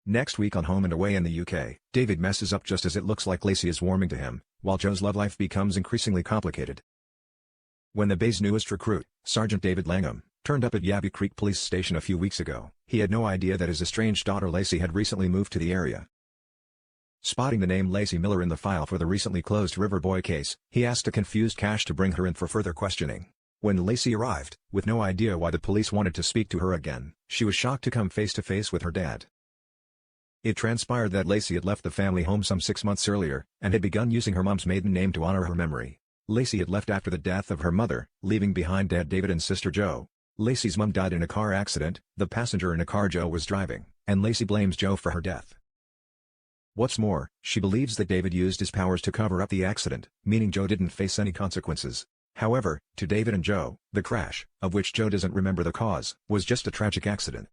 Next week on Home and Away in the UK, David messes up just as it looks like Lacey is warming to him, while Jo's love life becomes increasingly complicated. When the Bay's newest recruit, Sergeant David Langham, turned up at Yabby Creek Police Station a few weeks ago, he had no idea that his estranged daughter Lacey had recently moved to the area. Spotting the name Lacey Miller in the file for the recently closed River Boy case, he asked a confused Cash to bring her in for further questioning. When Lacey arrived, with no idea why the police wanted to speak to her again, she was shocked to come face to face with her dad. It transpired that Lacey had left the family home some 6 months earlier, and had begun using her mom's maiden name to honor her memory. Lacey had left after the death of her mother, leaving behind Dad David and sister Jo. Lacey's mom died in a car accident, the passenger in a car Jo was driving, and Lacey blames Jo for her death. What's more, she believes that David used his powers to cover up the accident, meaning Jo didn't face any consequences. However, to David and Jo, the crash, of which Jo doesn't remember the cause, was just a tragic accident.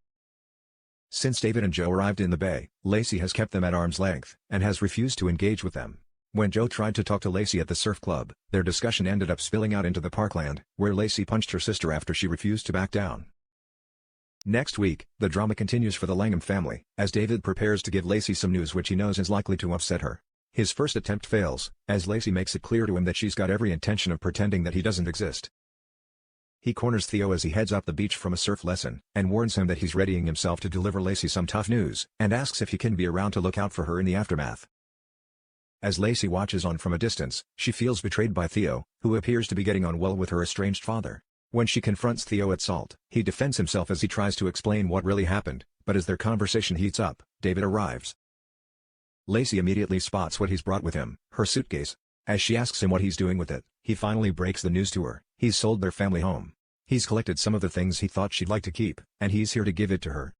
Since David and Jo arrived in the Bay, Lacey has kept them at arm's length, and has refused to engage with them. When Jo tried to talk to Lacey at the surf club, their discussion ended up spilling out into the parkland, where Lacey punched her sister after she refused to back down. Next week, the drama continues for the Langham family, as David prepares to give Lacey some news which he knows is likely to upset her. His first attempt fails, as Lacey makes it clear to him that she's got every intention of pretending that he doesn't exist. He corners Theo as he heads up the beach from a surf lesson, and warns him that he's readying himself to deliver Lacey some tough news, and asks if he can be around to look out for her in the aftermath. As Lacey watches on from a distance, she feels betrayed by Theo, who appears to be getting on well with her estranged father. When she confronts Theo at Salt, he defends himself as he tries to explain what really happened, but as their conversation heats up, David arrives. Lacey immediately spots what he's brought with him, her suitcase. As she asks him what he's doing with it, he finally breaks the news to her. He's sold their family home. He's collected some of the things he thought she'd like to keep, and he's here to give it to her.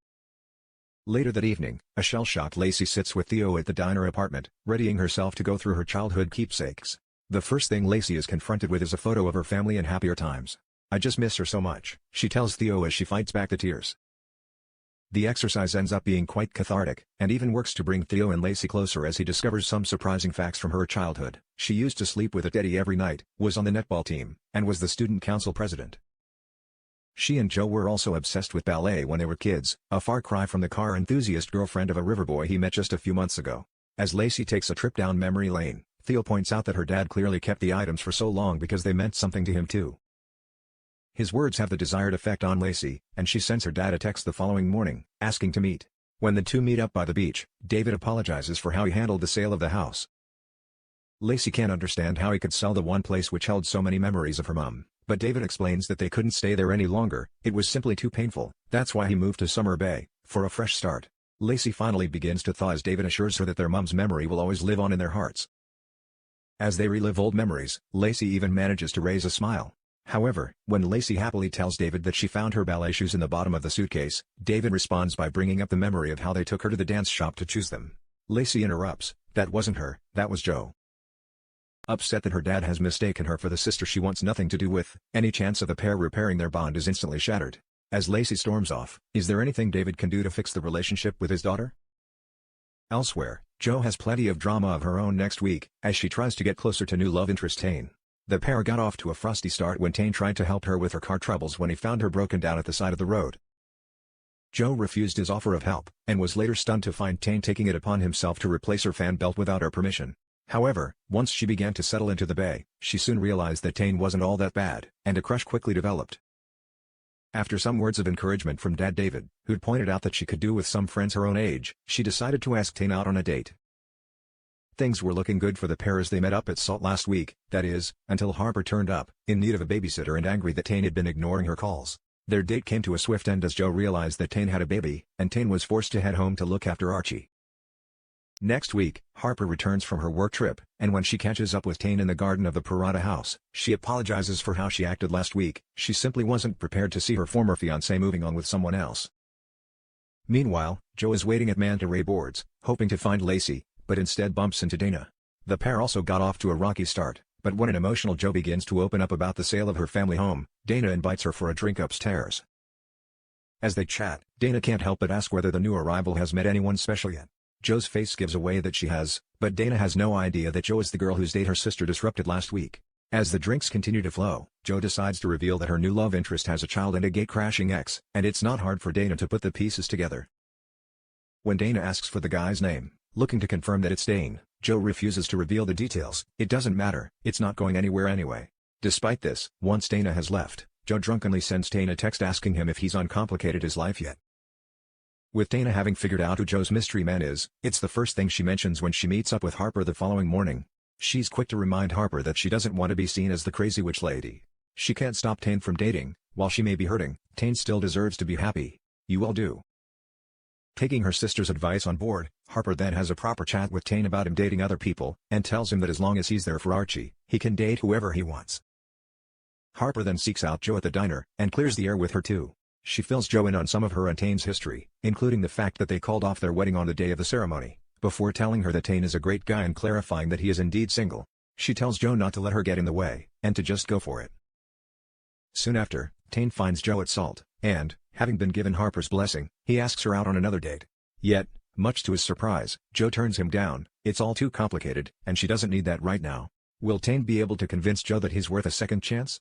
Later that evening, a shell-shocked Lacey sits with Theo at the diner apartment, readying herself to go through her childhood keepsakes. The first thing Lacey is confronted with is a photo of her family in happier times. "I just miss her so much," she tells Theo as she fights back the tears. The exercise ends up being quite cathartic, and even works to bring Theo and Lacey closer as he discovers some surprising facts from her childhood. She used to sleep with a Teddy every night, was on the netball team, and was the student council president. She and Jo were also obsessed with ballet when they were kids, a far cry from the car enthusiast girlfriend of a river boy he met just a few months ago. As Lacey takes a trip down memory lane, Theo points out that her dad clearly kept the items for so long because they meant something to him too. His words have the desired effect on Lacey, and she sends her dad a text the following morning, asking to meet. When the two meet up by the beach, David apologizes for how he handled the sale of the house. Lacey can't understand how he could sell the one place which held so many memories of her mom, but David explains that they couldn't stay there any longer, it was simply too painful. That's why he moved to Summer Bay, for a fresh start. Lacey finally begins to thaw as David assures her that their mom's memory will always live on in their hearts. As they relive old memories, Lacey even manages to raise a smile. However, when Lacey happily tells David that she found her ballet shoes in the bottom of the suitcase, David responds by bringing up the memory of how they took her to the dance shop to choose them. Lacey interrupts, "That wasn't her, that was Jo." Upset that her dad has mistaken her for the sister she wants nothing to do with, any chance of the pair repairing their bond is instantly shattered. As Lacey storms off, is there anything David can do to fix the relationship with his daughter? Elsewhere, Jo has plenty of drama of her own next week, as she tries to get closer to new love interest Tane. The pair got off to a frosty start when Tane tried to help her with her car troubles when he found her broken down at the side of the road. Jo refused his offer of help, and was later stunned to find Tane taking it upon himself to replace her fan belt without her permission. However, once she began to settle into the Bay, she soon realized that Tane wasn't all that bad, and a crush quickly developed. After some words of encouragement from Dad David, who'd pointed out that she could do with some friends her own age, she decided to ask Tane out on a date. Things were looking good for the pair as they met up at Salt last week, that is, until Harper turned up, in need of a babysitter and angry that Tane had been ignoring her calls. Their date came to a swift end as Jo realized that Tane had a baby, and Tane was forced to head home to look after Archie. Next week, Harper returns from her work trip, and when she catches up with Tane in the garden of the Parada house, she apologizes for how she acted last week. She simply wasn't prepared to see her former fiancé moving on with someone else. Meanwhile, Jo is waiting at Manta Ray Boards, hoping to find Lacey, but instead bumps into Dana. The pair also got off to a rocky start, but when an emotional Jo begins to open up about the sale of her family home, Dana invites her for a drink upstairs. As they chat, Dana can't help but ask whether the new arrival has met anyone special yet. Jo's face gives away that she has, but Dana has no idea that Jo is the girl whose date her sister disrupted last week. As the drinks continue to flow, Jo decides to reveal that her new love interest has a child and a gate-crashing ex, and it's not hard for Dana to put the pieces together. When Dana asks for the guy's name, looking to confirm that it's Tane, Jo refuses to reveal the details. It doesn't matter, it's not going anywhere anyway. Despite this, once Dana has left, Jo drunkenly sends Tane a text asking him if he's uncomplicated his life yet. With Dana having figured out who Jo's mystery man is, it's the first thing she mentions when she meets up with Harper the following morning. She's quick to remind Harper that she doesn't want to be seen as the crazy witch lady. She can't stop Tane from dating. While she may be hurting, Tane still deserves to be happy. You all do. Taking her sister's advice on board, Harper then has a proper chat with Tane about him dating other people, and tells him that as long as he's there for Archie, he can date whoever he wants. Harper then seeks out Jo at the diner, and clears the air with her too. She fills Jo in on some of her and Tane's history, including the fact that they called off their wedding on the day of the ceremony, before telling her that Tane is a great guy and clarifying that he is indeed single. She tells Jo not to let her get in the way, and to just go for it. Soon after, Tane finds Jo at Salt, and, having been given Harper's blessing, he asks her out on another date. Yet, much to his surprise, Jo turns him down. It's all too complicated, and she doesn't need that right now. Will Tane be able to convince Jo that he's worth a second chance?